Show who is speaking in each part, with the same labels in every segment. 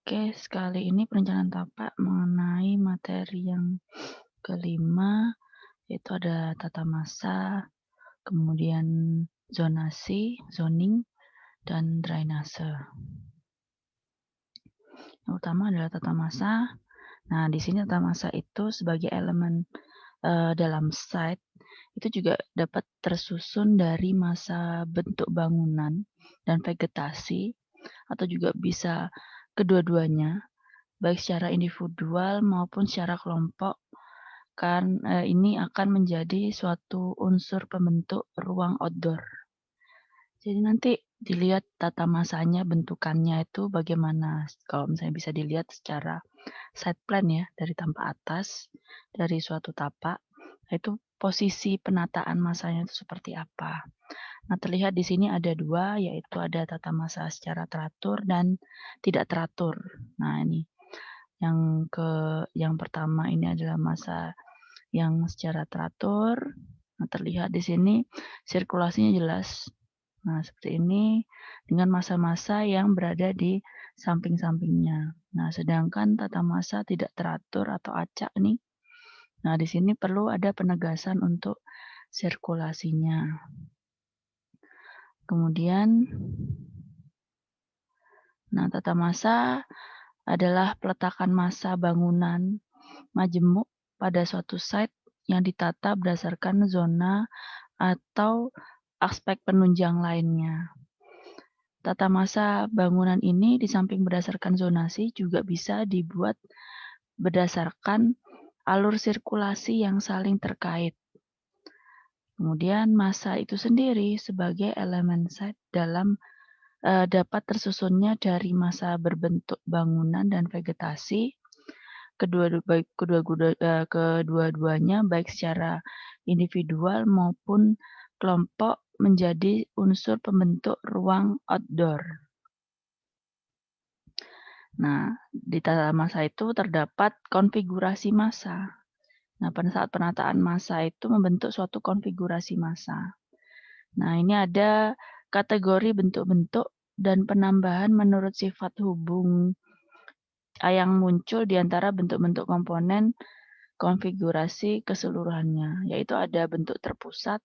Speaker 1: Oke, sekali ini perencanaan tapak mengenai materi yang kelima, yaitu ada tata masa, kemudian zonasi, zoning, dan drainase. Yang utama adalah tata masa. Nah, di sini tata masa itu sebagai elemen dalam site itu juga dapat tersusun dari masa bentuk bangunan dan vegetasi, atau juga bisa kedua-duanya, baik secara individual maupun secara kelompok, kan ini akan menjadi suatu unsur pembentuk ruang outdoor. Jadi nanti dilihat tata masanya, bentukannya itu bagaimana. Kalau misalnya bisa dilihat secara side plan ya, dari tampak atas, dari suatu tapak, itu posisi penataan masanya itu seperti apa. Nah, terlihat di sini ada dua, yaitu ada tata masa secara teratur dan tidak teratur. Nah, ini yang pertama ini adalah masa yang secara teratur. Nah, terlihat di sini sirkulasinya jelas. Nah, seperti ini dengan masa-masa yang berada di samping-sampingnya. Nah, sedangkan tata masa tidak teratur atau acak nih. Nah, di sini perlu ada penegasan untuk sirkulasinya. Kemudian, tata masa adalah peletakan massa bangunan majemuk pada suatu site yang ditata berdasarkan zona atau aspek penunjang lainnya. Tata massa bangunan ini di samping berdasarkan zonasi juga bisa dibuat berdasarkan alur sirkulasi yang saling terkait. Kemudian massa itu sendiri sebagai elemen site dapat tersusunnya dari massa berbentuk bangunan dan vegetasi, kedua-duanya baik secara individual maupun kelompok menjadi unsur pembentuk ruang outdoor. Nah, di tata massa itu terdapat konfigurasi massa. Nah, pada saat penataan massa itu membentuk suatu konfigurasi massa. Nah, ini ada kategori bentuk-bentuk dan penambahan menurut sifat hubung yang muncul di antara bentuk-bentuk komponen konfigurasi keseluruhannya, yaitu ada bentuk terpusat,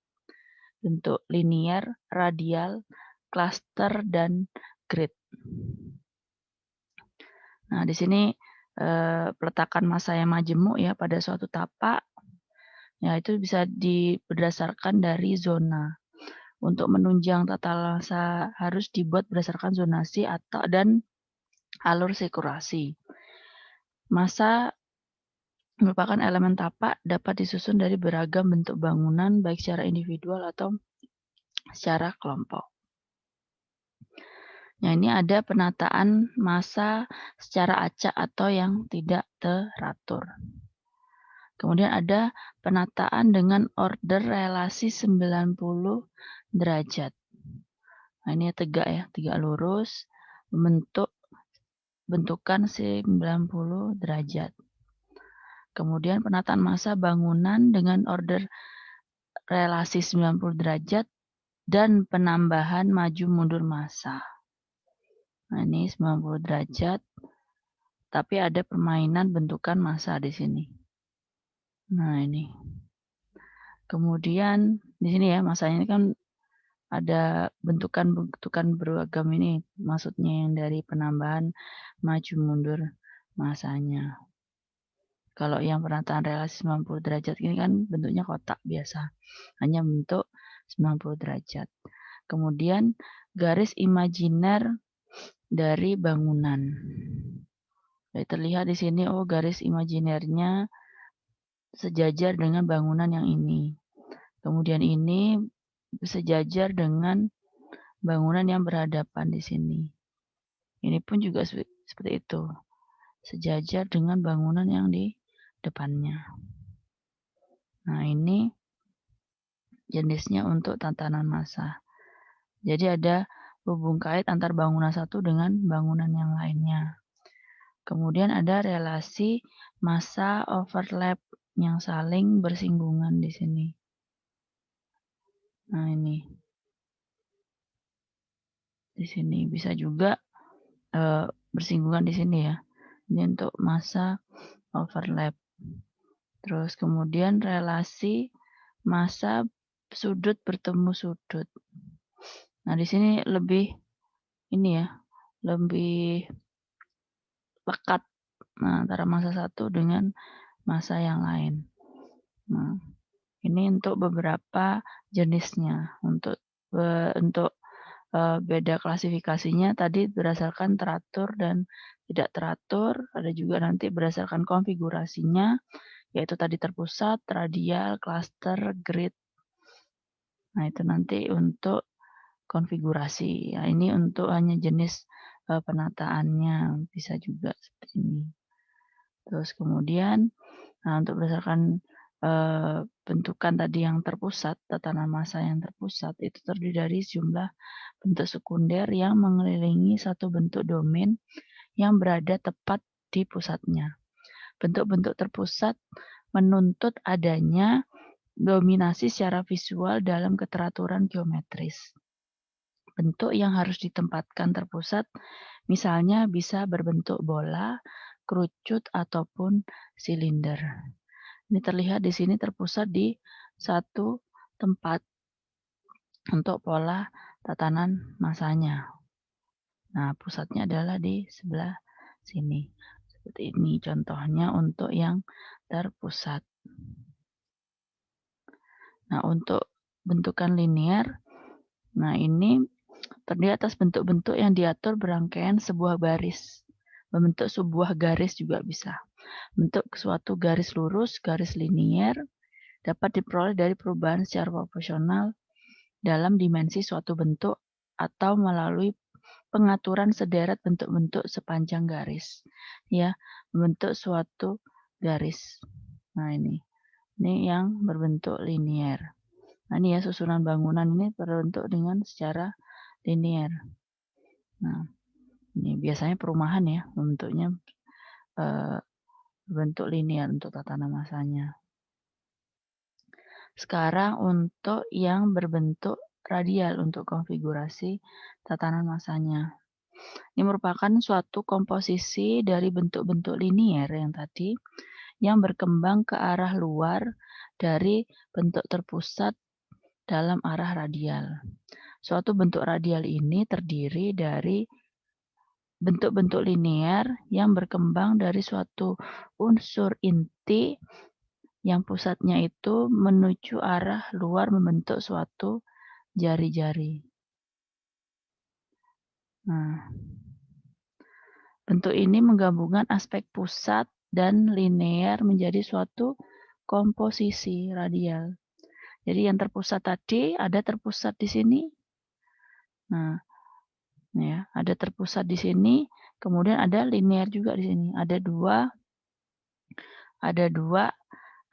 Speaker 1: bentuk linier, radial, klaster, dan grid. Nah, di sini peletakan massa yang majemuk ya pada suatu tapak, ya itu bisa berdasarkan dari zona. Untuk menunjang tata massa harus dibuat berdasarkan zonasi dan alur sirkulasi. Massa merupakan elemen tapak dapat disusun dari beragam bentuk bangunan baik secara individual atau secara kelompok. Nah, ini ada penataan massa secara acak atau yang tidak teratur. Kemudian ada penataan dengan order relasi 90 derajat. Nah, ini tegak ya, tegak lurus, bentukan 90 derajat. Kemudian penataan massa bangunan dengan order relasi 90 derajat dan penambahan maju mundur massa. Nah, ini 90 derajat, tapi ada permainan bentukan massa di sini. Nah, ini. Kemudian di sini ya, massanya ini kan ada bentukan beragam ini, maksudnya yang dari penambahan maju mundur massanya. Kalau yang penataan relasi 90 derajat ini kan bentuknya kotak biasa, hanya bentuk 90 derajat. Kemudian garis imajiner dari bangunan. Jadi terlihat di sini, garis imajinernya sejajar dengan bangunan yang ini. Kemudian ini sejajar dengan bangunan yang berhadapan di sini. Ini pun juga seperti itu, sejajar dengan bangunan yang di depannya. Nah, ini jenisnya untuk tatanan massa. Jadi ada hubung kait antar bangunan satu dengan bangunan yang lainnya. Kemudian ada relasi massa overlap yang saling bersinggungan di sini. Nah, ini. Di sini bisa juga bersinggungan di sini ya. Ini untuk massa overlap. Terus kemudian relasi massa sudut bertemu sudut. Nah, di sini lebih ini ya, lebih lekat antara massa satu dengan massa yang lain. Nah, ini untuk beberapa jenisnya. Untuk beda klasifikasinya tadi berdasarkan teratur dan tidak teratur, ada juga nanti berdasarkan konfigurasinya, yaitu tadi terpusat, radial, cluster, grid. Nah, itu nanti untuk konfigurasi. Ya, ini untuk hanya jenis penataannya, bisa juga seperti ini. Terus kemudian, untuk berdasarkan bentukan tadi yang terpusat, tatanan massa yang terpusat, itu terdiri dari jumlah bentuk sekunder yang mengelilingi satu bentuk domain yang berada tepat di pusatnya. Bentuk-bentuk terpusat menuntut adanya dominasi secara visual dalam keteraturan geometris. Bentuk yang harus ditempatkan terpusat misalnya bisa berbentuk bola, kerucut, ataupun silinder. Ini terlihat di sini terpusat di satu tempat untuk pola tatanan massanya. Nah, pusatnya adalah di sebelah sini. Seperti ini contohnya untuk yang terpusat. Nah, untuk bentukan linear, nah ini terdiri atas bentuk-bentuk yang diatur berangkaian sebuah baris. Membentuk sebuah garis juga bisa. Bentuk suatu garis lurus, garis linear, dapat diperoleh dari perubahan secara proporsional dalam dimensi suatu bentuk atau melalui pengaturan sederet bentuk-bentuk sepanjang garis. Ya, membentuk suatu garis. Nah, ini yang berbentuk linear. Nah, ini ya susunan bangunan ini terbentuk dengan secara linear. Nah, ini biasanya perumahan ya, bentuknya berbentuk linear untuk tatanan massanya. Sekarang untuk yang berbentuk radial untuk konfigurasi tatanan massanya. Ini merupakan suatu komposisi dari bentuk-bentuk linear yang tadi yang berkembang ke arah luar dari bentuk terpusat dalam arah radial. Suatu bentuk radial ini terdiri dari bentuk-bentuk linear yang berkembang dari suatu unsur inti yang pusatnya itu menuju arah luar membentuk suatu jari-jari. Nah, bentuk ini menggabungkan aspek pusat dan linear menjadi suatu komposisi radial. Jadi yang terpusat tadi ada terpusat di sini. Nah, ya, ada terpusat di sini, kemudian ada linear juga di sini. Ada dua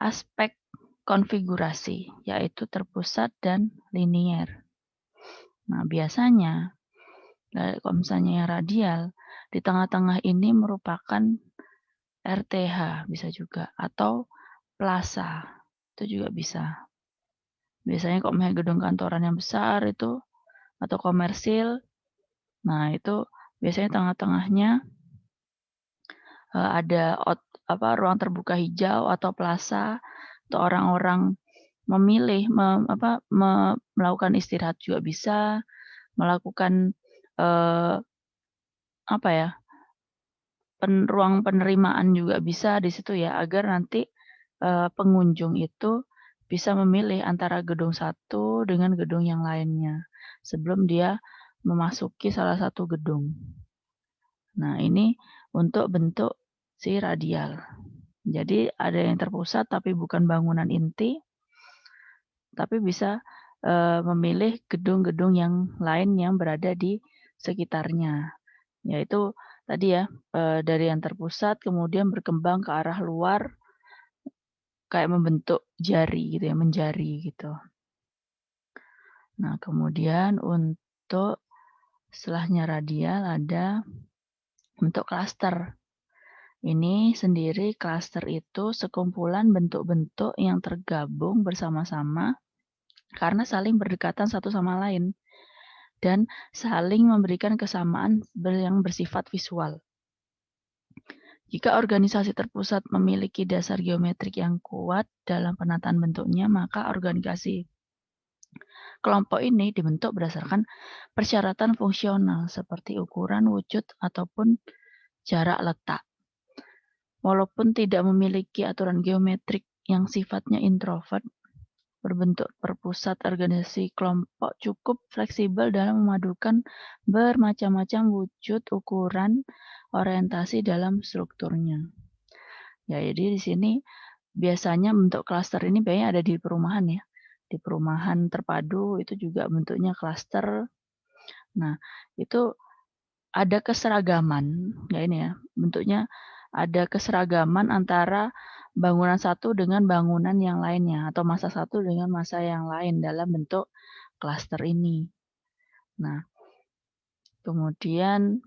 Speaker 1: aspek konfigurasi, yaitu terpusat dan linear. Nah, biasanya kalau misalnya yang radial, di tengah-tengah ini merupakan RTH bisa juga, atau plaza, itu juga bisa. Biasanya kalau misalnya gedung kantoran yang besar itu, atau komersil, nah itu biasanya tengah-tengahnya ada ruang terbuka hijau atau plaza, atau orang-orang memilih melakukan istirahat juga bisa, melakukan ruang penerimaan juga bisa di situ ya, agar nanti pengunjung itu bisa memilih antara gedung satu dengan gedung yang lainnya sebelum dia memasuki salah satu gedung. Nah, ini untuk bentuk si radial. Jadi ada yang terpusat tapi bukan bangunan inti, tapi bisa memilih gedung-gedung yang lain yang berada di sekitarnya. Yaitu tadi ya, dari yang terpusat kemudian berkembang ke arah luar kayak membentuk jari gitu ya, menjari gitu. Nah, kemudian untuk setelahnya radial ada bentuk klaster. Ini sendiri klaster itu sekumpulan bentuk-bentuk yang tergabung bersama-sama karena saling berdekatan satu sama lain dan saling memberikan kesamaan yang bersifat visual. Jika organisasi terpusat memiliki dasar geometrik yang kuat dalam penataan bentuknya, maka organisasi kelompok ini dibentuk berdasarkan persyaratan fungsional seperti ukuran, wujud, ataupun jarak letak. Walaupun tidak memiliki aturan geometrik yang sifatnya introvert, berbentuk perpusat organisasi kelompok cukup fleksibel dalam memadukan bermacam-macam wujud, ukuran, orientasi dalam strukturnya. Ya, jadi di sini biasanya bentuk klaster ini biasanya ada di perumahan ya. Di perumahan terpadu itu juga bentuknya klaster. Nah, itu ada keseragaman, ya ini ya, bentuknya ada keseragaman antara bangunan satu dengan bangunan yang lainnya, atau masa satu dengan masa yang lain dalam bentuk klaster ini. Nah, kemudian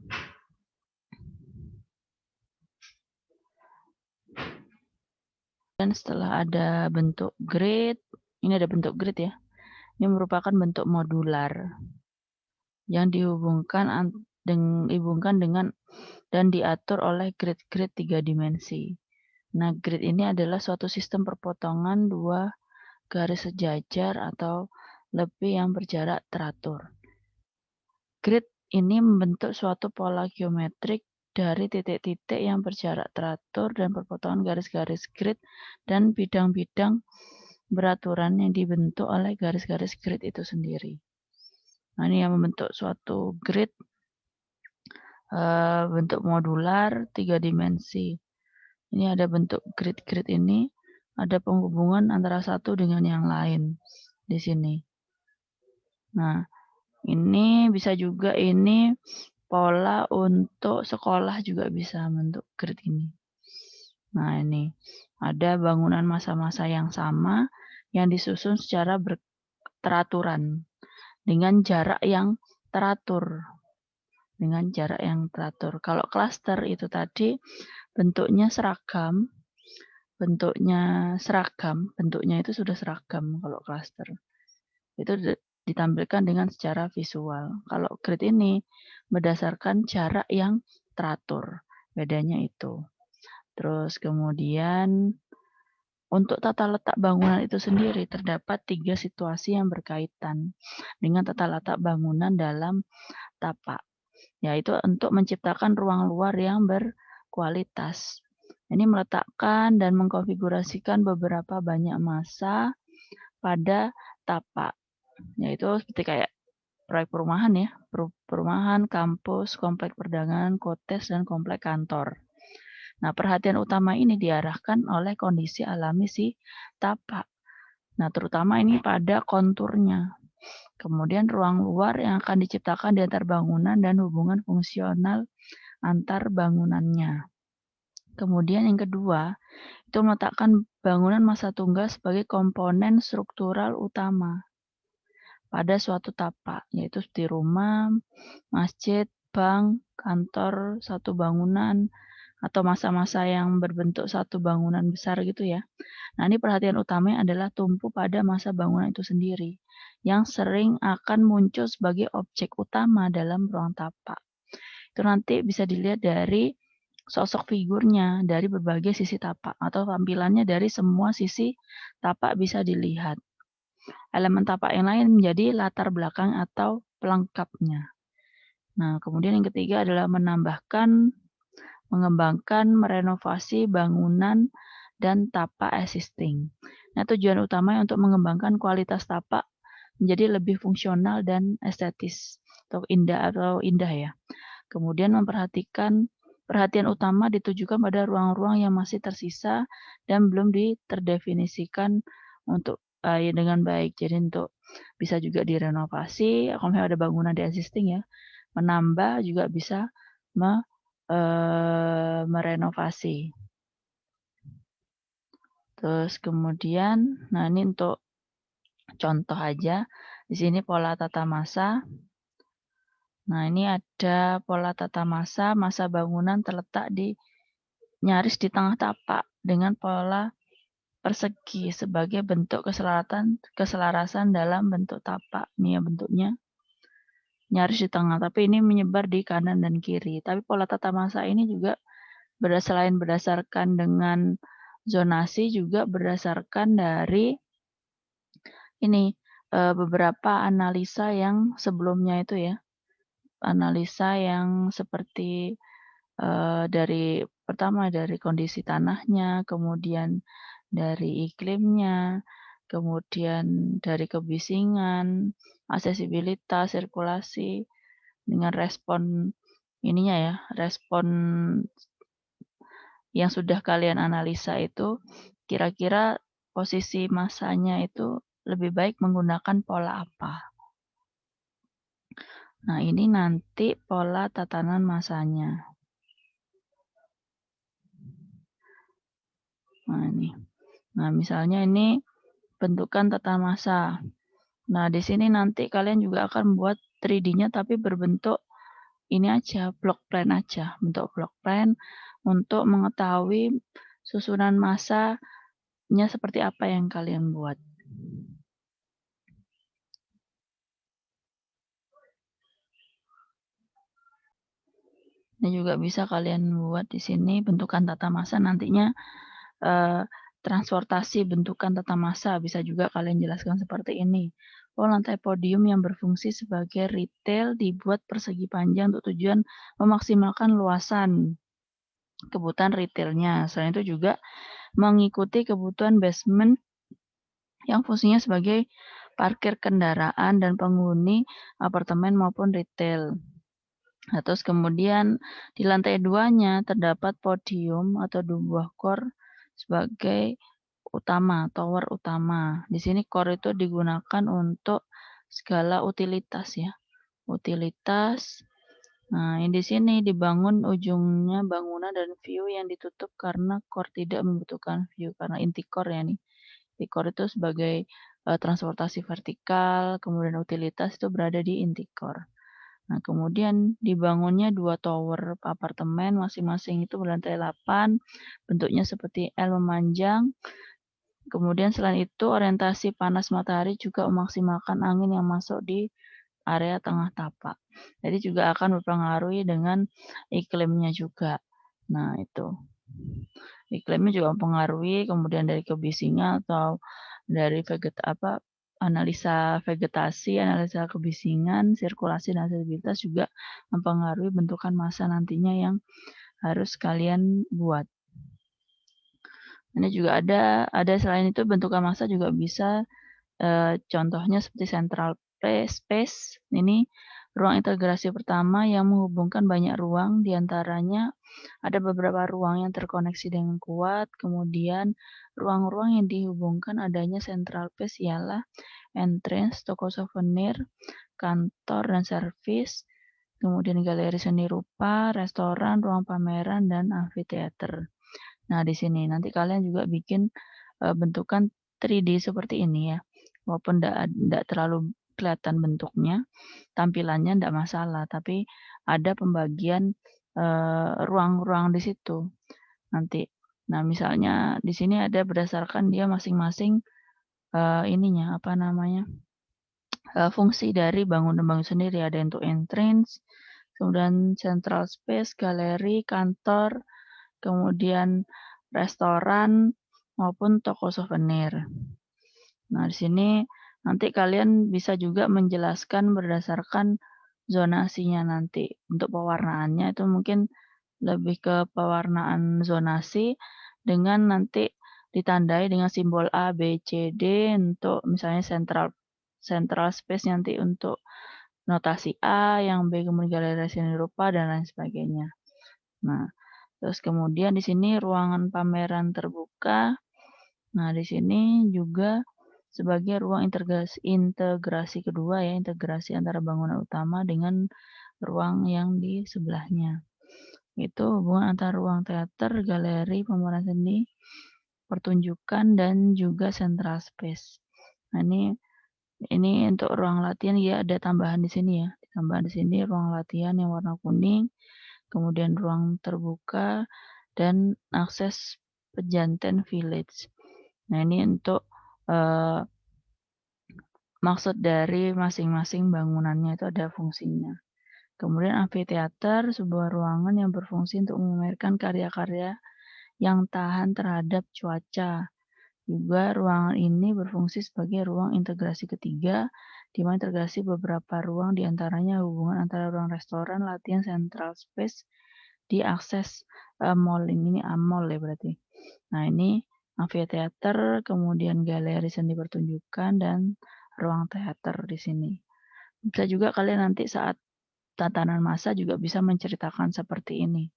Speaker 1: setelah ada bentuk grid, ini ada bentuk grid ya, ini merupakan bentuk modular yang dihubungkan dengan dan diatur oleh grid-grid 3 dimensi. Nah, grid ini adalah suatu sistem perpotongan dua garis sejajar atau lebih yang berjarak teratur. Grid ini membentuk suatu pola geometrik dari titik-titik yang berjarak teratur dan perpotongan garis-garis grid dan bidang-bidang beraturan yang dibentuk oleh garis-garis grid itu sendiri. Nah, ini yang membentuk suatu grid bentuk modular 3 dimensi. Ini ada bentuk grid-grid ini, ada penghubungan antara satu dengan yang lain di sini. Nah, ini bisa juga ini pola untuk sekolah juga bisa bentuk grid ini. Nah, ini ada bangunan masa-masa yang sama yang disusun secara teraturan dengan jarak yang teratur. Kalau klaster itu tadi bentuknya seragam, bentuknya itu sudah seragam kalau klaster. Itu ditampilkan dengan secara visual. Kalau grid ini berdasarkan jarak yang teratur. Bedanya itu. Terus kemudian untuk tata letak bangunan itu sendiri terdapat 3 situasi yang berkaitan dengan tata letak bangunan dalam tapak, yaitu untuk menciptakan ruang luar yang berkualitas. Ini meletakkan dan mengkonfigurasikan beberapa banyak massa pada tapak, yaitu seperti kayak proyek perumahan ya, perumahan, kampus, komplek perdagangan, kotes, dan komplek kantor. Nah, perhatian utama ini diarahkan oleh kondisi alami si tapak. Nah, terutama ini pada konturnya. Kemudian ruang luar yang akan diciptakan di antar bangunan dan hubungan fungsional antar bangunannya. Kemudian yang kedua, itu meletakkan bangunan massa tunggal sebagai komponen struktural utama pada suatu tapak, yaitu seperti rumah, masjid, bank, kantor, satu bangunan, atau masa-masa yang berbentuk satu bangunan besar gitu ya. Nah, ini perhatian utamanya adalah tumpu pada masa bangunan itu sendiri, yang sering akan muncul sebagai objek utama dalam ruang tapak. Itu nanti bisa dilihat dari sosok figurnya, dari berbagai sisi tapak, atau tampilannya dari semua sisi tapak bisa dilihat. Elemen tapak yang lain menjadi latar belakang atau pelengkapnya. Nah, kemudian yang ketiga adalah mengembangkan, merenovasi bangunan dan tapak existing. Nah, tujuan utamanya untuk mengembangkan kualitas tapak menjadi lebih fungsional dan estetis atau indah ya. Kemudian perhatian utama ditujukan pada ruang-ruang yang masih tersisa dan belum terdefinisikan untuk dengan baik. Jadi untuk bisa juga direnovasi, kalau ada bangunan di existing ya, menambah juga bisa merenovasi. Terus kemudian, nah ini untuk contoh aja, di sini pola tata massa. Nah ini ada pola tata massa bangunan terletak nyaris di tengah tapak dengan pola persegi sebagai bentuk keselarasan dalam bentuk tapak. Ini ya bentuknya nyaris di tengah, tapi ini menyebar di kanan dan kiri. Tapi pola tata massa ini juga selain berdasarkan dengan zonasi juga berdasarkan dari ini, beberapa analisa yang sebelumnya itu ya. Analisa yang seperti, pertama dari kondisi tanahnya, kemudian dari iklimnya, kemudian dari kebisingan, aksesibilitas, sirkulasi, dengan respon ininya ya, respon yang sudah kalian analisa itu, kira-kira posisi masanya itu lebih baik menggunakan pola apa? Nah, ini nanti pola tatanan masanya. Nah, ini. Nah, misalnya ini bentukan tata massa. Nah, di sini nanti kalian juga akan buat 3D-nya tapi berbentuk ini aja, block plan aja, bentuk block plan untuk mengetahui susunan massanya seperti apa yang kalian buat. Ini juga bisa kalian buat di sini bentukan tata massa nantinya transportasi bentukan tata massa bisa juga kalian jelaskan seperti ini. Oh, lantai podium yang berfungsi sebagai retail dibuat persegi panjang untuk tujuan memaksimalkan luasan kebutuhan retailnya. Selain itu juga mengikuti kebutuhan basement yang fungsinya sebagai parkir kendaraan dan penghuni apartemen maupun retail. Nah, terus kemudian di lantai 2-nya terdapat podium atau dua core sebagai tower utama. Di sini core itu digunakan untuk segala utilitas ya. Utilitas. Nah, di sini dibangun ujungnya bangunan dan view yang ditutup karena core tidak membutuhkan view karena inti core ya nih. Inti core itu sebagai transportasi vertikal, kemudian utilitas itu berada di inti core. Nah, kemudian dibangunnya 2 tower apartemen masing-masing itu berlantai 8, bentuknya seperti L memanjang. Kemudian selain itu orientasi panas matahari juga memaksimalkan angin yang masuk di area tengah tapak. Jadi juga akan berpengaruh dengan iklimnya juga. Nah, itu. Iklimnya juga mempengaruhi, kemudian dari kebisingan atau dari analisa vegetasi, analisa kebisingan, sirkulasi dan aksesibilitas juga mempengaruhi bentukan massa nantinya yang harus kalian buat. Ini juga ada selain itu bentukan massa juga bisa contohnya seperti central space. Ini ruang integrasi pertama yang menghubungkan banyak ruang, diantaranya ada beberapa ruang yang terkoneksi dengan kuat, kemudian ruang-ruang yang dihubungkan adanya central space ialah entrance, toko souvenir, kantor dan servis, kemudian galeri seni rupa, restoran, ruang pameran, dan amphitheater. Nah, di sini nanti kalian juga bikin bentukan 3D seperti ini ya. Walaupun tidak terlalu kelihatan bentuknya, tampilannya tidak masalah, tapi ada pembagian ruang-ruang di situ nanti. Nah, misalnya di sini ada berdasarkan dia masing-masing ininya apa namanya fungsi dari bangunan-bangunan sendiri. Ada untuk entrance, kemudian central space, galeri, kantor, kemudian restoran maupun toko souvenir. Nah, di sini nanti kalian bisa juga menjelaskan berdasarkan zonasinya nanti. Untuk pewarnaannya itu mungkin lebih ke pewarnaan zonasi dengan nanti ditandai dengan simbol A, B, C, D untuk misalnya central space nanti untuk notasi A, yang B kemudian galeri seni rupa dan lain sebagainya. Nah, terus kemudian di sini ruangan pameran terbuka. Nah, di sini juga sebagai ruang integrasi kedua ya, integrasi antara bangunan utama dengan ruang yang di sebelahnya. Itu hubungan antara ruang teater, galeri, pameran seni, pertunjukan, dan juga central space. Nah, ini untuk ruang latihan ya ada tambahan di sini ya. Tambahan di sini ruang latihan yang warna kuning, kemudian ruang terbuka, dan akses pejanten village. Nah, ini untuk maksud dari masing-masing bangunannya itu ada fungsinya. Kemudian amfiteater, sebuah ruangan yang berfungsi untuk memamerkan karya-karya yang tahan terhadap cuaca. Juga ruangan ini berfungsi sebagai ruang integrasi ketiga, di mana integrasi beberapa ruang di antaranya hubungan antara ruang restoran, latihan, central space, diakses mall ini mall ya berarti. Nah ini amfiteater, kemudian galeri seni pertunjukan dan ruang teater di sini. Bisa juga kalian nanti saat tatanan massa juga bisa menceritakan seperti ini.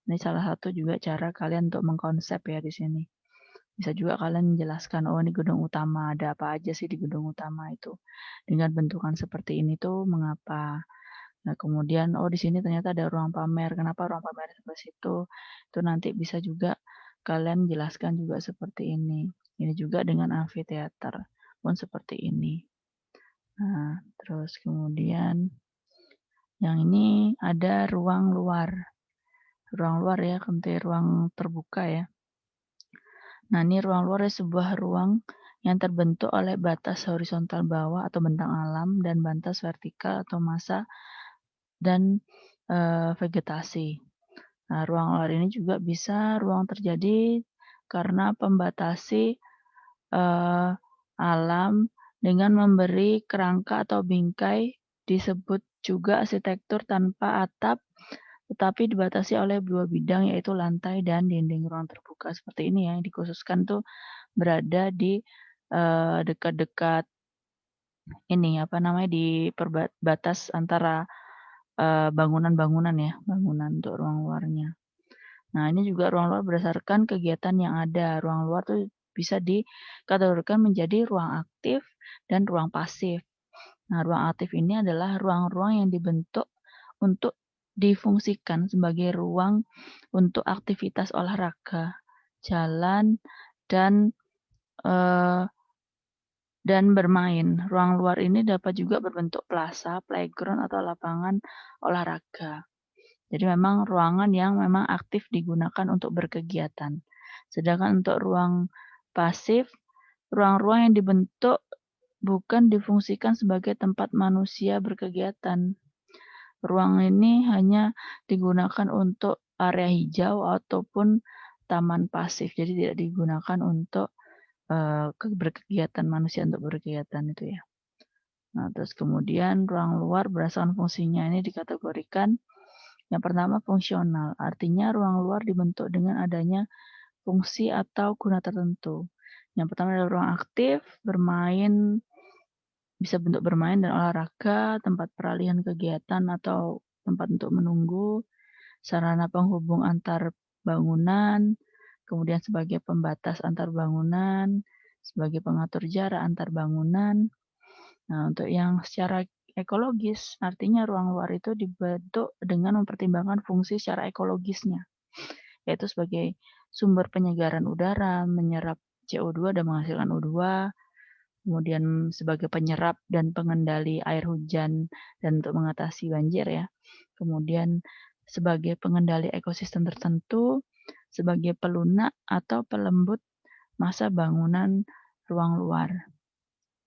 Speaker 1: Ini salah satu juga cara kalian untuk mengkonsep ya di sini. Bisa juga kalian menjelaskan, oh ini gedung utama, ada apa aja sih di gedung utama itu. Dengan bentukan seperti ini tuh mengapa. Nah kemudian, oh di sini ternyata ada ruang pamer, kenapa ruang pamer seperti itu. Itu nanti bisa juga kalian jelaskan juga seperti ini. Ini juga dengan amfiteater pun seperti ini. Nah, terus kemudian yang ini ada ruang luar. Ruang luar ya, nanti ruang terbuka ya. Nah, ini ruang luar adalah sebuah ruang yang terbentuk oleh batas horizontal bawah atau bentang alam dan batas vertikal atau massa dan vegetasi. Nah, ruang luar ini juga bisa ruang terjadi karena pembatasi alam dengan memberi kerangka atau bingkai, disebut juga arsitektur tanpa atap, tetapi dibatasi oleh dua bidang yaitu lantai dan dinding. Ruang terbuka seperti ini ya, yang dikhususkan tuh berada di dekat-dekat ini apa namanya di batas antara bangunan-bangunan ya, bangunan untuk ruang luarnya. Nah, ini juga ruang luar berdasarkan kegiatan yang ada. Ruang luar tuh bisa dikategorikan menjadi ruang aktif dan ruang pasif. Nah, ruang aktif ini adalah ruang-ruang yang dibentuk untuk difungsikan sebagai ruang untuk aktivitas olahraga, jalan, dan eh, bermain. Ruang luar ini dapat juga berbentuk plaza, playground, atau lapangan olahraga. Jadi memang ruangan yang memang aktif digunakan untuk berkegiatan. Sedangkan untuk ruang pasif, ruang-ruang yang dibentuk bukan difungsikan sebagai tempat manusia berkegiatan. Ruang ini hanya digunakan untuk area hijau ataupun taman pasif. Jadi tidak digunakan untuk berkegiatan manusia untuk berkegiatan itu ya. Nah, terus kemudian ruang luar berdasarkan fungsinya ini dikategorikan yang pertama fungsional, artinya ruang luar dibentuk dengan adanya fungsi atau guna tertentu. Yang pertama adalah ruang aktif, bermain, bisa bentuk bermain dan olahraga, tempat peralihan kegiatan atau tempat untuk menunggu, sarana penghubung antar bangunan, kemudian sebagai pembatas antar bangunan, sebagai pengatur jarak antar bangunan. Nah, untuk yang secara ekologis, artinya ruang luar itu dibentuk dengan mempertimbangkan fungsi secara ekologisnya, yaitu sebagai sumber penyegaran udara, menyerap CO2 dan menghasilkan O2, kemudian sebagai penyerap dan pengendali air hujan dan untuk mengatasi banjir ya. Kemudian sebagai pengendali ekosistem tertentu, sebagai pelunak atau pelembut massa bangunan ruang luar.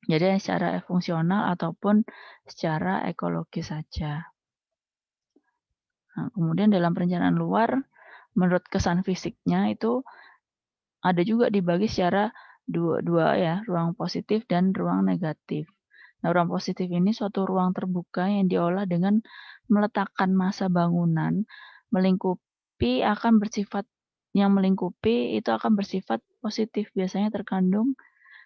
Speaker 1: Jadi secara fungsional ataupun secara ekologis saja. Nah, kemudian dalam perencanaan luar, menurut kesan fisiknya itu ada juga dibagi secara dua ya, ruang positif dan ruang negatif. Nah, ruang positif ini suatu ruang terbuka yang diolah dengan meletakkan massa bangunan melingkupi itu akan bersifat positif, biasanya terkandung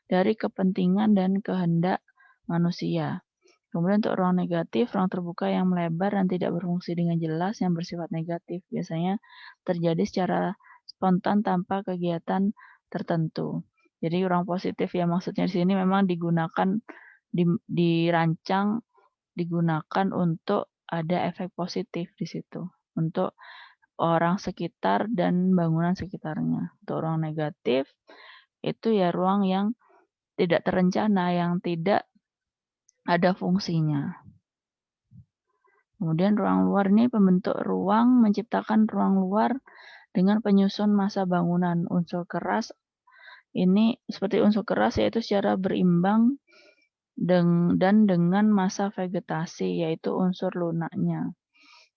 Speaker 1: dari kepentingan dan kehendak manusia. Kemudian untuk ruang negatif, ruang terbuka yang melebar dan tidak berfungsi dengan jelas yang bersifat negatif, biasanya terjadi secara spontan tanpa kegiatan tertentu. Jadi ruang positif ya maksudnya di sini memang dirancang digunakan untuk ada efek positif di situ untuk orang sekitar dan bangunan sekitarnya. Untuk ruang negatif itu ya ruang yang tidak terencana, yang tidak ada fungsinya. Kemudian ruang luar ini pembentuk ruang menciptakan ruang luar dengan penyusun massa bangunan. Unsur keras ini seperti unsur keras yaitu secara berimbang dan dengan masa vegetasi, yaitu unsur lunaknya.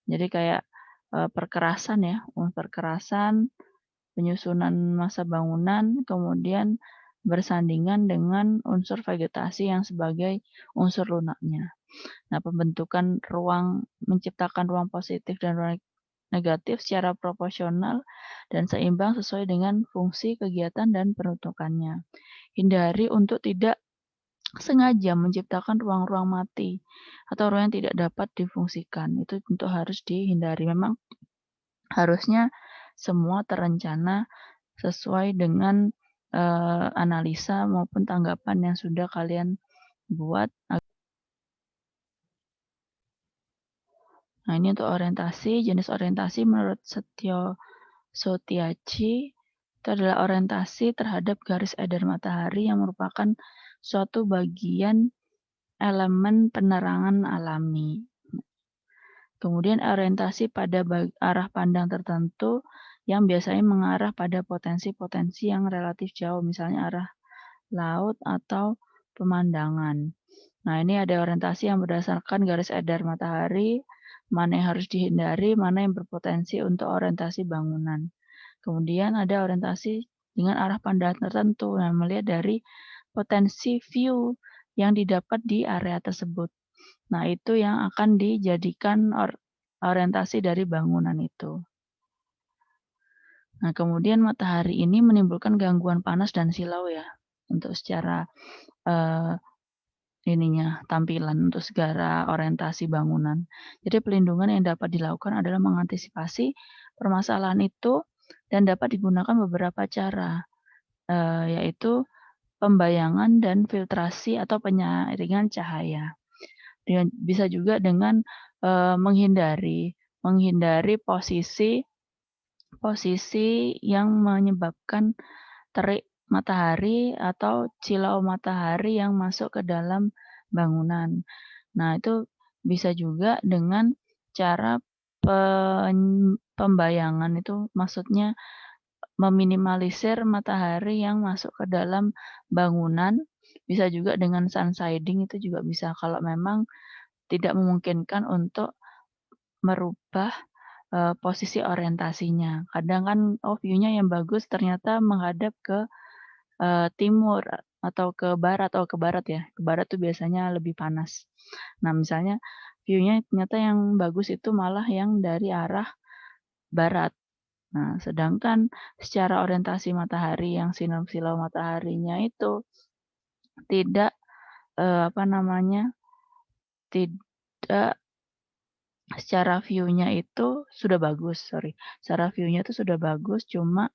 Speaker 1: Jadi kayak perkerasan ya, perkerasan, penyusunan massa bangunan, kemudian bersandingan dengan unsur vegetasi yang sebagai unsur lunaknya. Nah, pembentukan ruang menciptakan ruang positif dan ruang negatif secara proporsional dan seimbang sesuai dengan fungsi kegiatan dan peruntukannya. Hindari untuk tidak sengaja menciptakan ruang-ruang mati atau ruang yang tidak dapat difungsikan. Itu tentu harus dihindari. Memang harusnya semua terencana sesuai dengan analisa maupun tanggapan yang sudah kalian buat. Nah, ini untuk orientasi. Jenis orientasi menurut Sotiachi itu adalah orientasi terhadap garis edar matahari yang merupakan suatu bagian elemen penerangan alami. Kemudian orientasi pada arah pandang tertentu yang biasanya mengarah pada potensi-potensi yang relatif jauh, misalnya arah laut atau pemandangan. Nah, ini ada orientasi yang berdasarkan garis edar matahari, mana yang harus dihindari, mana yang berpotensi untuk orientasi bangunan. Kemudian ada orientasi dengan arah pandang tertentu, yang melihat dari potensi view yang didapat di area tersebut. Nah, itu yang akan dijadikan orientasi dari bangunan itu. Nah, kemudian matahari ini menimbulkan gangguan panas dan silau ya, untuk secara tampilan untuk segala orientasi bangunan. Jadi pelindungan yang dapat dilakukan adalah mengantisipasi permasalahan itu dan dapat digunakan beberapa cara, yaitu pembayangan dan filtrasi atau penyaringan cahaya. Bisa juga dengan menghindari posisi yang menyebabkan terik matahari atau silau matahari yang masuk ke dalam bangunan. Nah, itu bisa juga dengan cara pembayangan, itu maksudnya meminimalisir matahari yang masuk ke dalam bangunan. Bisa juga dengan sun shading, itu juga bisa kalau memang tidak memungkinkan untuk merubah posisi orientasinya. Kadang kan, view-nya yang bagus ternyata menghadap ke timur atau ke barat ya. Ke barat tuh biasanya lebih panas. Nah, misalnya view-nya ternyata yang bagus itu malah yang dari arah barat. Nah, sedangkan secara orientasi matahari yang silau mataharinya itu tidak tidak secara view-nya itu sudah bagus, secara view-nya itu sudah bagus, cuma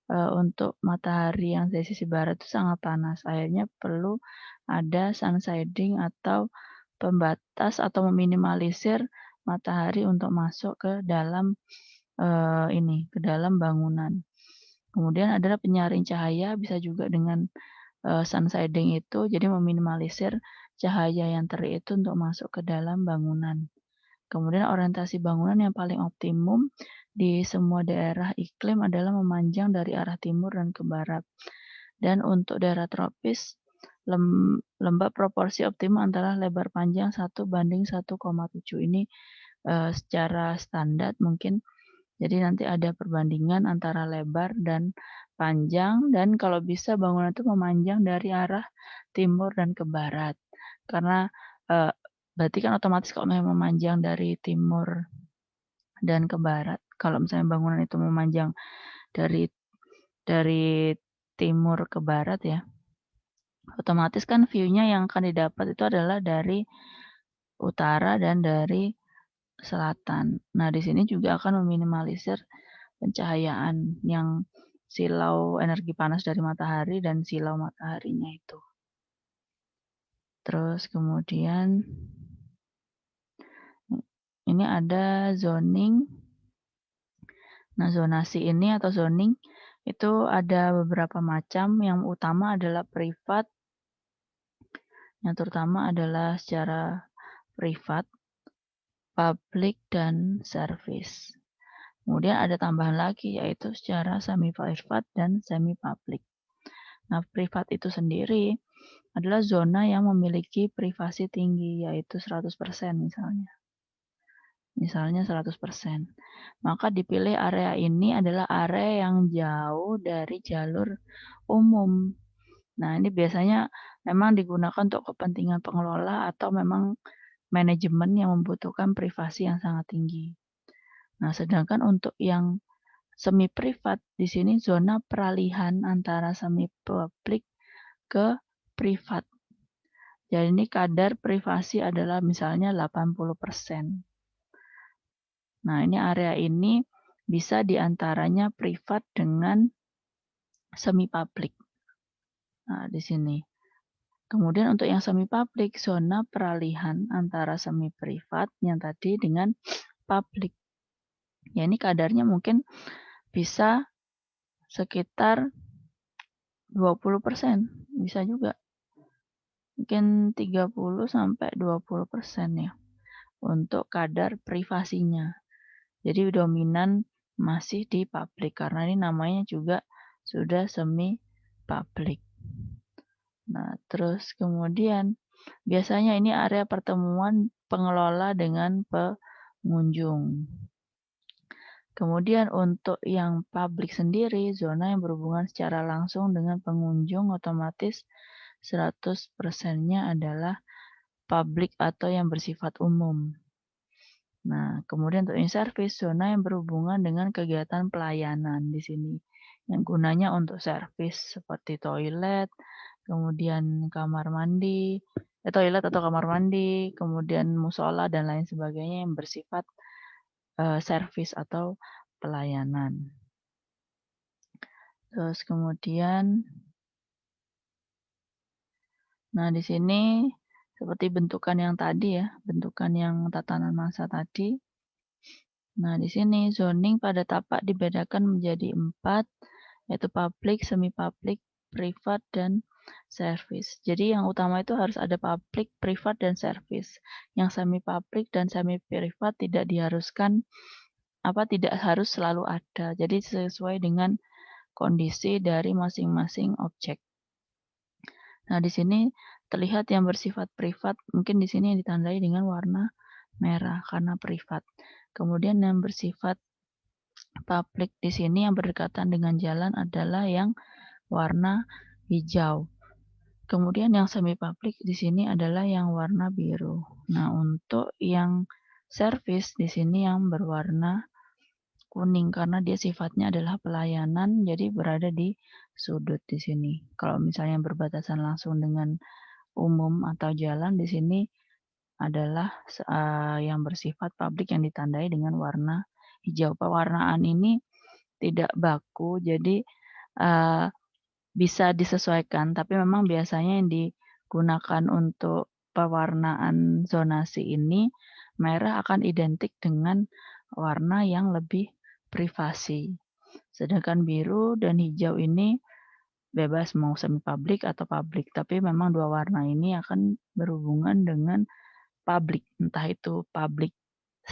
Speaker 1: untuk matahari yang dari sisi barat itu sangat panas. Akhirnya perlu ada sun shading atau pembatas atau meminimalisir matahari untuk masuk ke dalam ke dalam bangunan. Kemudian adalah penyaring cahaya, bisa juga dengan sun shading itu, jadi meminimalisir cahaya yang terik itu untuk masuk ke dalam bangunan. Kemudian orientasi bangunan yang paling optimum di semua daerah iklim adalah memanjang dari arah timur dan ke barat. Dan untuk daerah tropis, lembab proporsi optimum antara lebar panjang 1:1,7. Ini secara standar mungkin. Jadi nanti ada perbandingan antara lebar dan panjang, dan kalau bisa bangunan itu memanjang dari arah timur dan ke barat. Karena berarti kan otomatis kalau memang memanjang dari timur dan ke barat, kalau misalnya bangunan itu memanjang dari timur ke barat ya, otomatis kan view-nya yang akan didapat itu adalah dari utara dan dari selatan. Nah, di sini juga akan meminimalisir pencahayaan yang silau energi panas dari matahari dan silau mataharinya itu. Terus kemudian ini ada zoning. Nah, zonasi ini atau zoning itu ada beberapa macam. Yang utama adalah privat. Yang terutama adalah secara privat, publik, dan service. Kemudian ada tambahan lagi yaitu secara semi privat dan semi publik. Nah, privat itu sendiri adalah zona yang memiliki privasi tinggi, yaitu 100% misalnya. Misalnya 100%. Maka dipilih area ini adalah area yang jauh dari jalur umum. Nah, ini biasanya memang digunakan untuk kepentingan pengelola atau memang manajemen yang membutuhkan privasi yang sangat tinggi. Nah, sedangkan untuk yang semi privat, di sini zona peralihan antara semi publik ke privat. Jadi ini kadar privasi adalah misalnya 80%. Nah, ini area ini bisa diantaranya privat dengan semi publik. Nah, di sini. Kemudian untuk yang semi publik, zona peralihan antara semi privat yang tadi dengan publik. Ya, ini kadarnya mungkin bisa sekitar 20%, bisa juga. Mungkin 30 sampai 20% ya untuk kadar privasinya. Jadi dominan masih di publik karena ini namanya juga sudah semi publik. Nah, terus kemudian biasanya ini area pertemuan pengelola dengan pengunjung. Kemudian untuk yang publik sendiri, zona yang berhubungan secara langsung dengan pengunjung otomatis 100%-nya adalah publik atau yang bersifat umum. Nah, kemudian untuk in service, zona yang berhubungan dengan kegiatan pelayanan di sini. Yang gunanya untuk servis seperti toilet, kemudian kamar mandi, toilet atau kamar mandi, kemudian musola dan lain sebagainya yang bersifat servis atau pelayanan. Terus kemudian, nah di sini seperti bentukan yang tadi ya, bentukan yang tatanan massa tadi. Nah, di sini zoning pada tapak dibedakan menjadi 4, yaitu publik, semi publik, privat, dan service. Jadi yang utama itu harus ada publik, privat, dan service. Yang semi publik dan semi privat tidak diharuskan tidak harus selalu ada. Jadi sesuai dengan kondisi dari masing-masing objek. Nah, di sini terlihat yang bersifat privat, mungkin di sini yang ditandai dengan warna merah karena privat. Kemudian yang bersifat publik di sini yang berdekatan dengan jalan adalah yang warna hijau. Kemudian yang semi publik di sini adalah yang warna biru. Nah, untuk yang service di sini yang berwarna kuning karena dia sifatnya adalah pelayanan, jadi berada di sudut di sini. Kalau misalnya berbatasan langsung dengan umum atau jalan di sini adalah yang bersifat publik yang ditandai dengan warna hijau. Pewarnaan ini tidak baku, jadi bisa disesuaikan. Tapi memang biasanya yang digunakan untuk pewarnaan zonasi ini, merah akan identik dengan warna yang lebih privasi. Sedangkan biru dan hijau ini bebas mau semi publik atau publik. Tapi memang dua warna ini akan berhubungan dengan publik, entah itu publik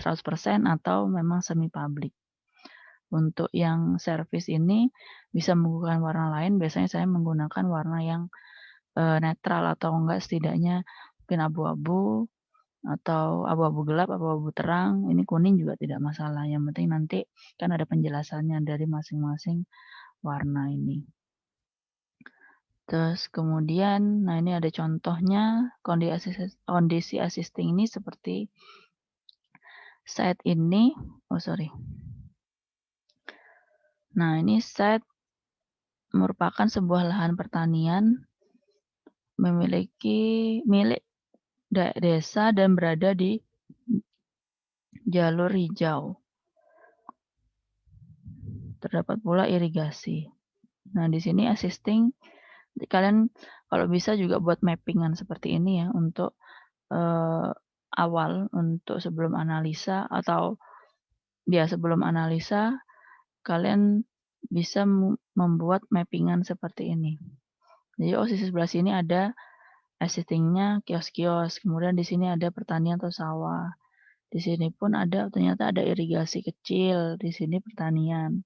Speaker 1: 100% atau memang semi publik. Untuk yang service ini bisa menggunakan warna lain, biasanya saya menggunakan warna yang netral atau enggak setidaknya mungkin abu-abu atau abu-abu gelap, abu-abu terang, ini kuning juga tidak masalah. Yang penting nanti kan ada penjelasannya dari masing-masing warna ini. Terus kemudian, nah ini ada contohnya kondisi assisting ini seperti site ini, Nah, ini site merupakan sebuah lahan pertanian milik desa dan berada di jalur hijau. Terdapat pula irigasi. Nah, di sini assisting, kalian kalau bisa juga buat mappingan seperti ini ya untuk awal untuk sebelum analisa atau sebelum analisa kalian bisa membuat mappingan seperti ini. Jadi sisi sebelah sini ada assistingnya kios-kios, kemudian di sini ada pertanian atau sawah. Di sini pun ternyata ada irigasi kecil, di sini pertanian.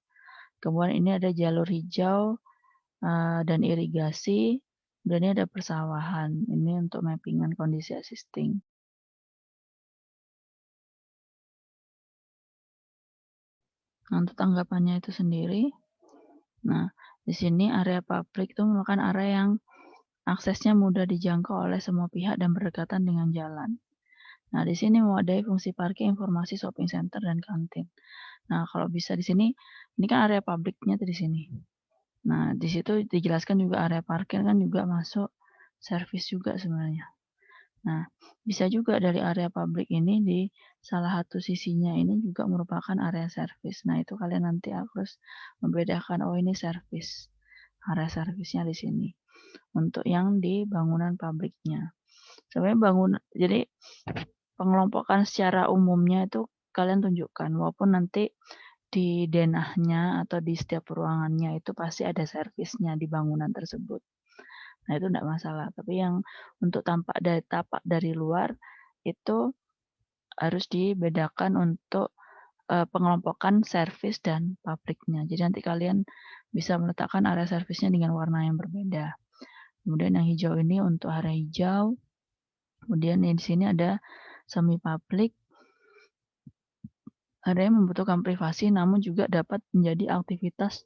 Speaker 1: Kemudian ini ada jalur hijau dan irigasi. Dan ini ada persawahan, ini untuk mappingan kondisi existing. Nah, untuk tanggapannya itu sendiri, nah di sini area publik itu merupakan area yang aksesnya mudah dijangkau oleh semua pihak dan berdekatan dengan jalan. Nah, di sini mewadai fungsi parkir, informasi, shopping center, dan kantin. Nah, kalau bisa di sini, ini kan area publiknya di sini. Nah, di situ dijelaskan juga area parkir kan juga masuk servis juga sebenarnya. Nah, bisa juga dari area publik ini di salah satu sisinya ini juga merupakan area servis. Nah, itu kalian nanti harus membedakan, oh ini servis. Area servisnya di sini. Untuk yang di bangunan publiknya. Sebenarnya jadi pengelompokan secara umumnya itu kalian tunjukkan, walaupun nanti di denahnya atau di setiap ruangannya itu pasti ada servisnya di bangunan tersebut. Nah, itu enggak masalah. Tapi yang untuk tapak dari luar itu harus dibedakan untuk pengelompokan servis dan pabriknya. Jadi nanti kalian bisa meletakkan area servisnya dengan warna yang berbeda. Kemudian yang hijau ini untuk area hijau. Kemudian di sini ada semi publik. Area yang membutuhkan privasi namun juga dapat menjadi aktivitas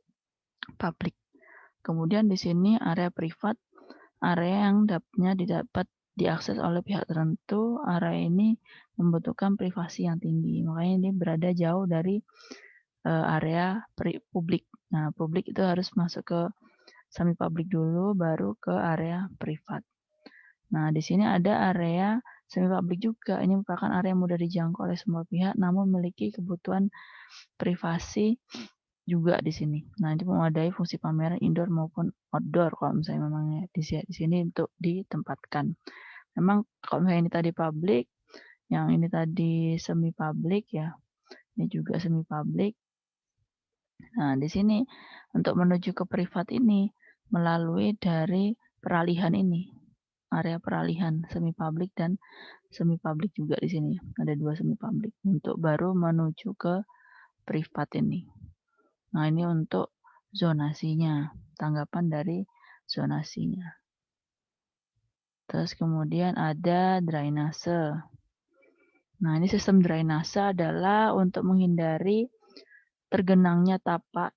Speaker 1: publik. Kemudian di sini area privat, area yang didapat diakses oleh pihak tertentu. Area ini membutuhkan privasi yang tinggi, makanya ini berada jauh dari area publik. Nah, publik itu harus masuk ke semi publik dulu, baru ke area privat. Nah, di sini ada area semi publik juga. Ini merupakan area yang mudah dijangkau oleh semua pihak, namun memiliki kebutuhan privasi juga di sini. Nah, ini memadai fungsi pameran indoor maupun outdoor kalau misalnya memangnya di sini untuk ditempatkan. Memang kalau misalnya ini tadi publik, yang ini tadi semi publik ya. Ini juga semi publik. Nah, di sini untuk menuju ke privat ini melalui dari peralihan ini. Area peralihan semi publik dan semi publik juga di sini. Ada 2 semi publik untuk baru menuju ke privat ini. Nah, ini untuk zonasinya, tanggapan dari zonasinya. Terus kemudian ada drainase. Nah, ini sistem drainase adalah untuk menghindari tergenangnya tapak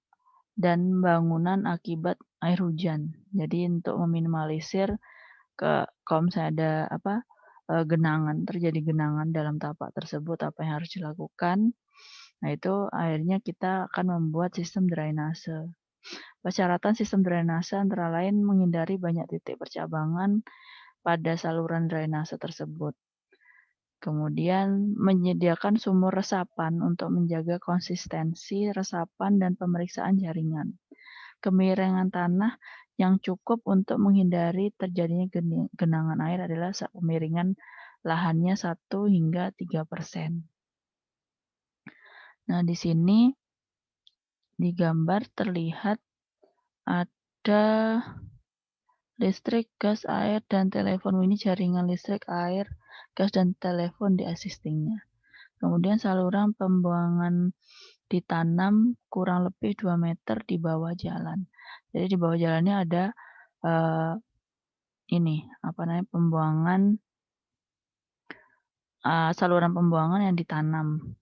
Speaker 1: dan bangunan akibat air hujan. Jadi untuk meminimalisir kalau misalnya ada terjadi genangan dalam tapak tersebut, apa yang harus dilakukan? Nah, itu akhirnya kita akan membuat sistem drainase. Persyaratan sistem drainase antara lain menghindari banyak titik percabangan pada saluran drainase tersebut. Kemudian menyediakan sumur resapan untuk menjaga konsistensi resapan dan pemeriksaan jaringan. Kemiringan tanah yang cukup untuk menghindari terjadinya genangan air adalah kemiringan lahannya 1 hingga 3%. Nah, di sini di gambar terlihat ada listrik, gas, air, dan telepon. Ini jaringan listrik, air, gas, dan telepon di existingnya. Kemudian saluran pembuangan ditanam kurang lebih 2 meter di bawah jalan. Jadi di bawah jalannya ada saluran pembuangan yang ditanam.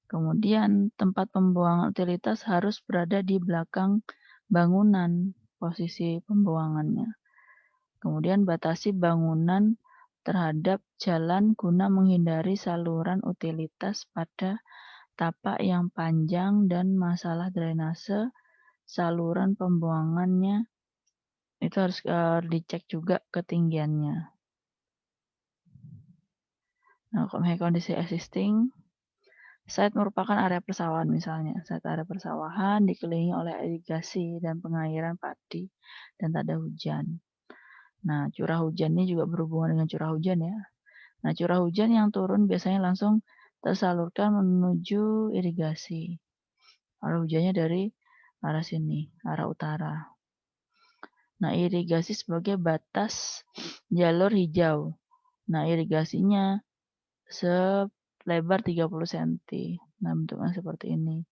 Speaker 1: Kemudian tempat pembuangan utilitas harus berada di belakang bangunan posisi pembuangannya. Kemudian batasi bangunan terhadap jalan guna menghindari saluran utilitas pada tapak yang panjang dan masalah drainase saluran pembuangannya itu harus dicek juga ketinggiannya. Nah, kondisi existing, site merupakan area persawahan misalnya. Site area persawahan dikelilingi oleh irigasi dan pengairan padi dan tak ada hujan. Nah, curah hujan ini juga berhubungan dengan curah hujan ya. Nah, curah hujan yang turun biasanya langsung tersalurkan menuju irigasi. Arah hujannya dari arah sini, arah utara. Nah, irigasi sebagai batas jalur hijau. Nah, irigasinya selebar 30 cm. Nah, bentuknya seperti ini.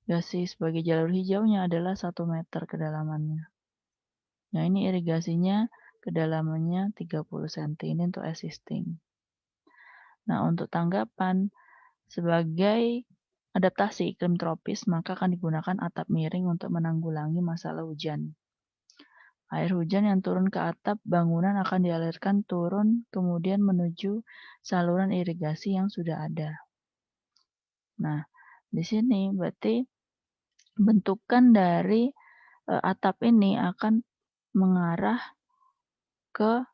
Speaker 1: Irigasi sebagai jalur hijaunya adalah 1 meter kedalamannya. Nah, ini irigasinya kedalamannya 30 cm, ini untuk existing. Nah, untuk tanggapan sebagai adaptasi iklim tropis, maka akan digunakan atap miring untuk menanggulangi masalah hujan. Air hujan yang turun ke atap bangunan akan dialirkan turun kemudian menuju saluran irigasi yang sudah ada. Nah, di sini berarti bentukan dari atap ini akan mengarah ke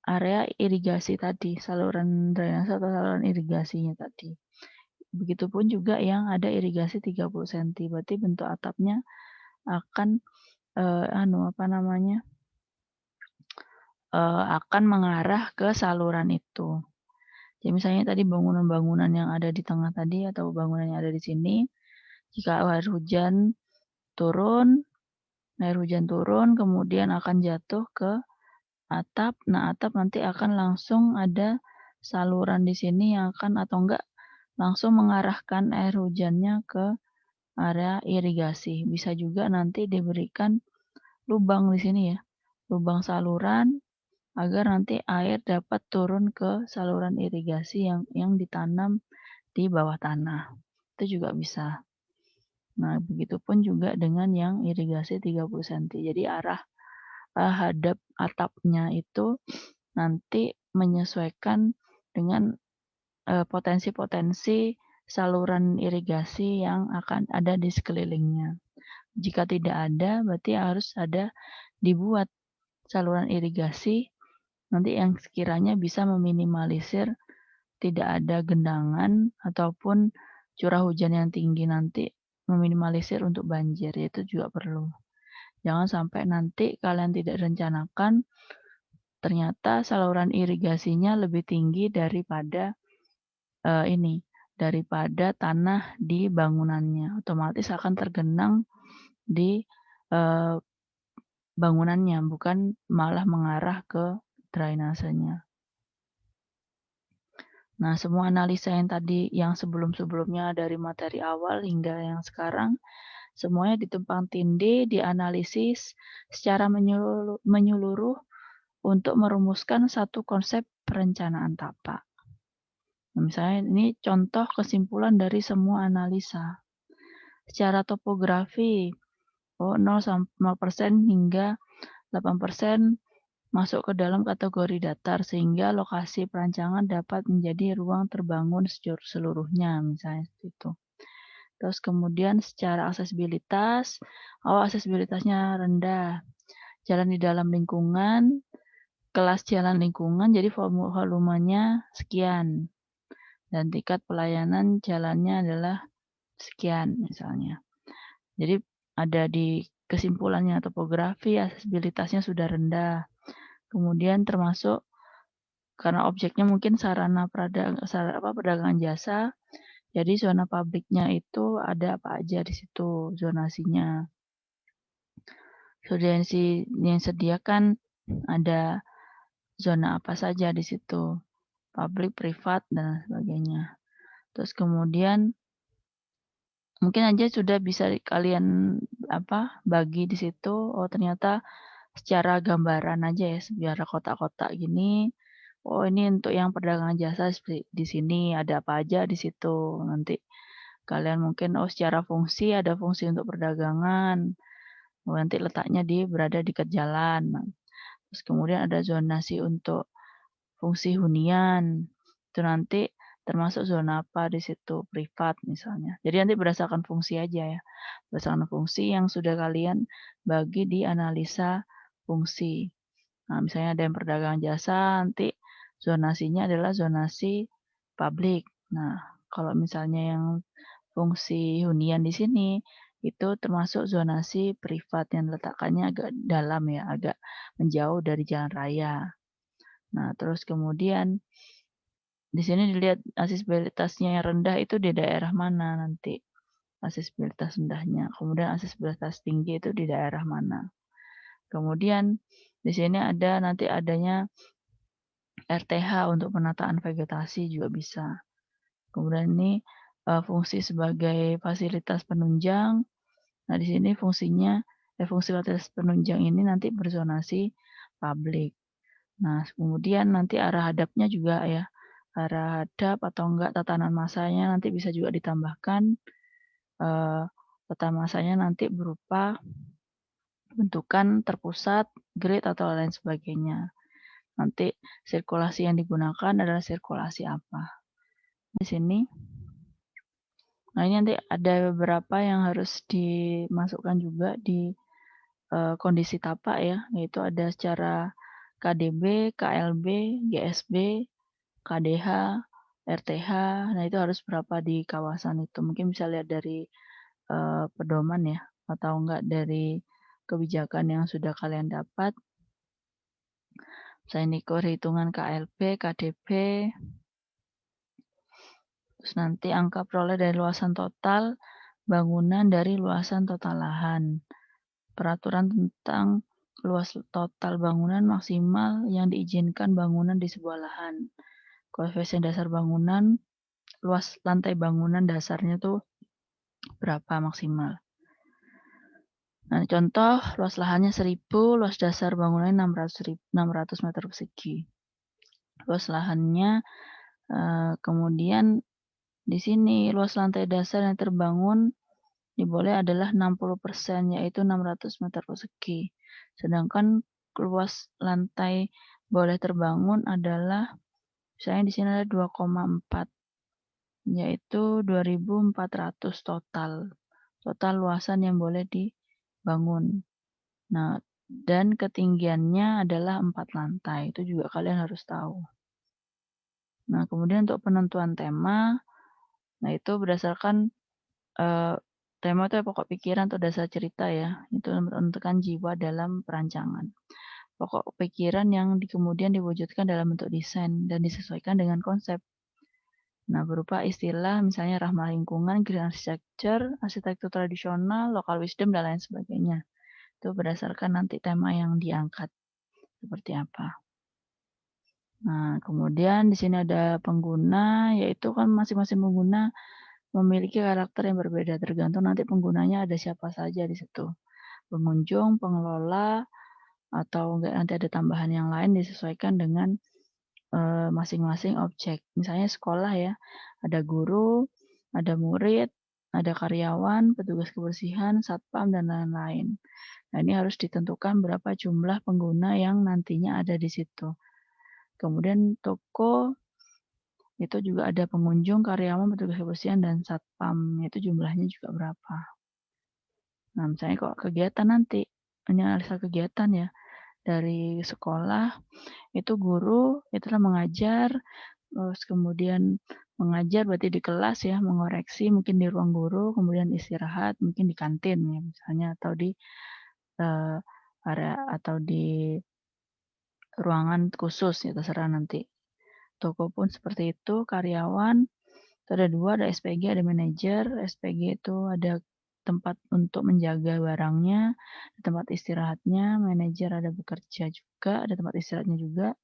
Speaker 1: area irigasi tadi, saluran drainase atau saluran irigasinya tadi. Begitupun juga yang ada irigasi 30 cm, berarti bentuk atapnya akan akan mengarah ke saluran itu. Jadi misalnya tadi bangunan-bangunan yang ada di tengah tadi atau bangunan yang ada di sini, jika air hujan turun kemudian akan jatuh ke atap. Nah, atap nanti akan langsung ada saluran di sini yang akan atau enggak langsung mengarahkan air hujannya ke area irigasi. Bisa juga nanti diberikan lubang di sini ya, lubang saluran agar nanti air dapat turun ke saluran irigasi yang ditanam di bawah tanah. Itu juga bisa. Nah, begitupun juga dengan yang irigasi 30 cm. Jadi arah hadap atapnya itu nanti menyesuaikan dengan potensi-potensi saluran irigasi yang akan ada di sekelilingnya. Jika tidak ada, berarti harus ada dibuat saluran irigasi nanti yang sekiranya bisa meminimalisir tidak ada genangan ataupun curah hujan yang tinggi nanti, meminimalisir untuk banjir, itu juga perlu. Jangan sampai nanti kalian tidak rencanakan ternyata saluran irigasinya lebih tinggi daripada daripada tanah di bangunannya, otomatis akan tergenang di bangunannya, bukan malah mengarah ke drainasenya. Nah, semua analisa yang tadi, yang sebelum-sebelumnya dari materi awal hingga yang sekarang, semuanya ditumpang tindih, dianalisis secara menyeluruh untuk merumuskan satu konsep perencanaan tapak. Nah, misalnya ini contoh kesimpulan dari semua analisa. Secara topografi, 0% hingga 8% masuk ke dalam kategori datar sehingga lokasi perancangan dapat menjadi ruang terbangun seluruhnya, misalnya seperti itu. Terus kemudian secara aksesibilitas, aksesibilitasnya rendah. Jalan di dalam lingkungan, kelas jalan lingkungan, jadi volumenya sekian. Dan tingkat pelayanan jalannya adalah sekian misalnya. Jadi ada di kesimpulannya topografi, aksesibilitasnya sudah rendah. Kemudian termasuk karena objeknya mungkin sarana perdagangan jasa, jadi zona pabriknya itu ada apa aja di situ zonasinya. Zonasi yang disediakan ada zona apa saja di situ, publik, privat, dan sebagainya. Terus kemudian mungkin aja sudah bisa kalian bagi di situ. Oh ternyata secara gambaran aja ya, secara kotak-kotak gini. Oh ini untuk yang perdagangan jasa di sini ada apa aja di situ. Nanti kalian mungkin secara fungsi ada fungsi untuk perdagangan. Oh, nanti letaknya berada di dekat jalan. Terus kemudian ada zonasi untuk fungsi hunian. Itu nanti termasuk zona apa di situ, privat misalnya. Jadi nanti berdasarkan fungsi aja ya. Berdasarkan fungsi yang sudah kalian bagi di analisa fungsi. Nah, misalnya ada yang perdagangan jasa, nanti zonasinya adalah zonasi publik. Nah, kalau misalnya yang fungsi hunian di sini, itu termasuk zonasi privat yang letakkannya agak dalam ya, agak menjauh dari jalan raya. Nah, terus kemudian di sini dilihat aksesibilitasnya yang rendah itu di daerah mana nanti. Aksesibilitas rendahnya. Kemudian aksesibilitas tinggi itu di daerah mana. Kemudian di sini ada nanti adanya RTH untuk penataan vegetasi juga bisa. Kemudian ini fungsi sebagai fasilitas penunjang. Nah, di sini fungsi fasilitas penunjang ini nanti berzonasi publik. Nah, kemudian nanti arah hadapnya juga ya, arah hadap atau enggak tatanan masanya nanti bisa juga ditambahkan, tata masanya nanti berupa bentukan terpusat, grid, atau lain sebagainya. Nanti sirkulasi yang digunakan adalah sirkulasi apa. Di sini. Nah, ini nanti ada beberapa yang harus dimasukkan juga di kondisi tapak ya, yaitu ada secara KDB, KLB, GSB, KDH, RTH. Nah, itu harus berapa di kawasan itu. Mungkin bisa lihat dari pedoman ya, atau enggak dari kebijakan yang sudah kalian dapat. Misalnya ini perhitungan KLB, KDB, terus nanti angka peroleh dari luasan total bangunan dari luasan total lahan. Peraturan tentang luas total bangunan maksimal yang diizinkan bangunan di sebuah lahan. Koefisien dasar bangunan, luas lantai bangunan dasarnya tuh berapa maksimal. Nah, contoh luas lahannya 1000, luas dasar bangunannya 600 meter persegi. Luas lahannya kemudian di sini luas lantai dasar yang terbangun diboleh adalah 60%, yaitu 600 meter persegi. Sedangkan luas lantai boleh terbangun adalah, misalnya di sini ada 2,4, yaitu 2400 total. Total luasan yang boleh dibangun. Nah, dan ketinggiannya adalah 4 lantai. Itu juga kalian harus tahu. Nah, kemudian untuk penentuan tema, nah itu berdasarkan tema itu pokok pikiran atau dasar cerita ya. Itu menentukan jiwa dalam perancangan. Pokok pikiran yang kemudian diwujudkan dalam bentuk desain dan disesuaikan dengan konsep. Nah, berupa istilah misalnya ramah lingkungan, green architecture, arsitektur tradisional, local wisdom, dan lain sebagainya. Itu berdasarkan nanti tema yang diangkat seperti apa. Nah, kemudian di sini ada pengguna, yaitu kan masing-masing pengguna memiliki karakter yang berbeda, tergantung nanti penggunanya ada siapa saja di situ. Pengunjung, pengelola, atau enggak nanti ada tambahan yang lain disesuaikan dengan masing-masing objek. Misalnya sekolah ya, ada guru, ada murid, ada karyawan, petugas kebersihan, satpam, dan lain-lain. Nah, ini harus ditentukan berapa jumlah pengguna yang nantinya ada di situ. Kemudian toko itu juga ada pengunjung, karyawan, petugas kebersihan, dan satpam. Itu jumlahnya juga berapa. Nah, misalnya kok kegiatan nanti, ini analisa kegiatan ya, dari sekolah, itu guru, itulah mengajar, terus kemudian mengajar berarti di kelas ya, mengoreksi mungkin di ruang guru, kemudian istirahat mungkin di kantin ya misalnya, atau di area atau di ruangan khusus ya terserah nanti. Toko pun seperti itu, karyawan itu ada 2, ada SPG, ada manajer. SPG itu ada tempat untuk menjaga barangnya, tempat istirahatnya, manajer ada bekerja juga, ada tempat istirahatnya juga.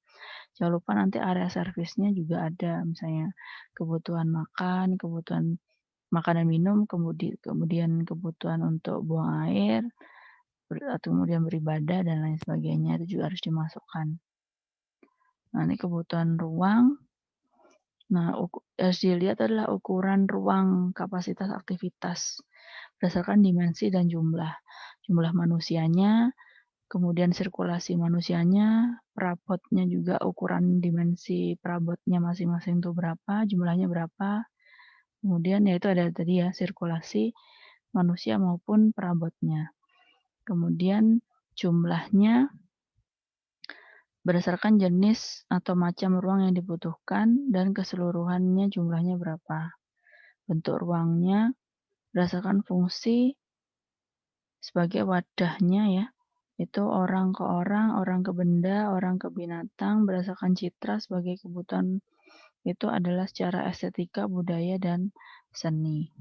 Speaker 1: Jangan lupa nanti area servisnya juga ada, misalnya kebutuhan makan, kebutuhan makan dan minum, kemudian kebutuhan untuk buang air, atau kemudian beribadah dan lain sebagainya, itu juga harus dimasukkan. Nah, ini kebutuhan ruang. Nah, harus dilihat adalah ukuran ruang kapasitas aktivitas berdasarkan dimensi dan jumlah. Jumlah manusianya, kemudian sirkulasi manusianya, perabotnya juga ukuran dimensi perabotnya masing-masing itu berapa, jumlahnya berapa. Kemudian yaitu ada tadi ya sirkulasi manusia maupun perabotnya. Kemudian jumlahnya berdasarkan jenis atau macam ruang yang dibutuhkan dan keseluruhannya jumlahnya berapa. Bentuk ruangnya berdasarkan fungsi sebagai wadahnya ya. Itu orang ke orang ke benda, orang ke binatang, berdasarkan citra sebagai kebutuhan itu adalah secara estetika, budaya, dan seni.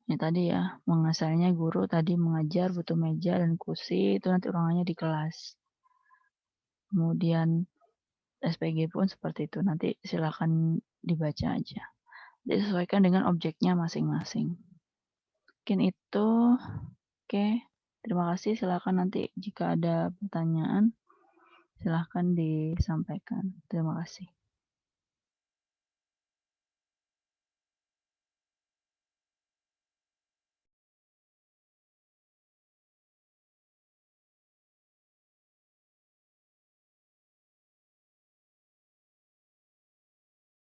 Speaker 1: Ini tadi ya, mengasalnya guru tadi mengajar butuh meja dan kursi, itu nanti ruangannya di kelas. Kemudian SPG pun seperti itu, nanti silakan dibaca aja. Disesuaikan dengan objeknya masing-masing. Mungkin itu, oke. Terima kasih, silakan nanti jika ada pertanyaan, silahkan disampaikan. Terima kasih.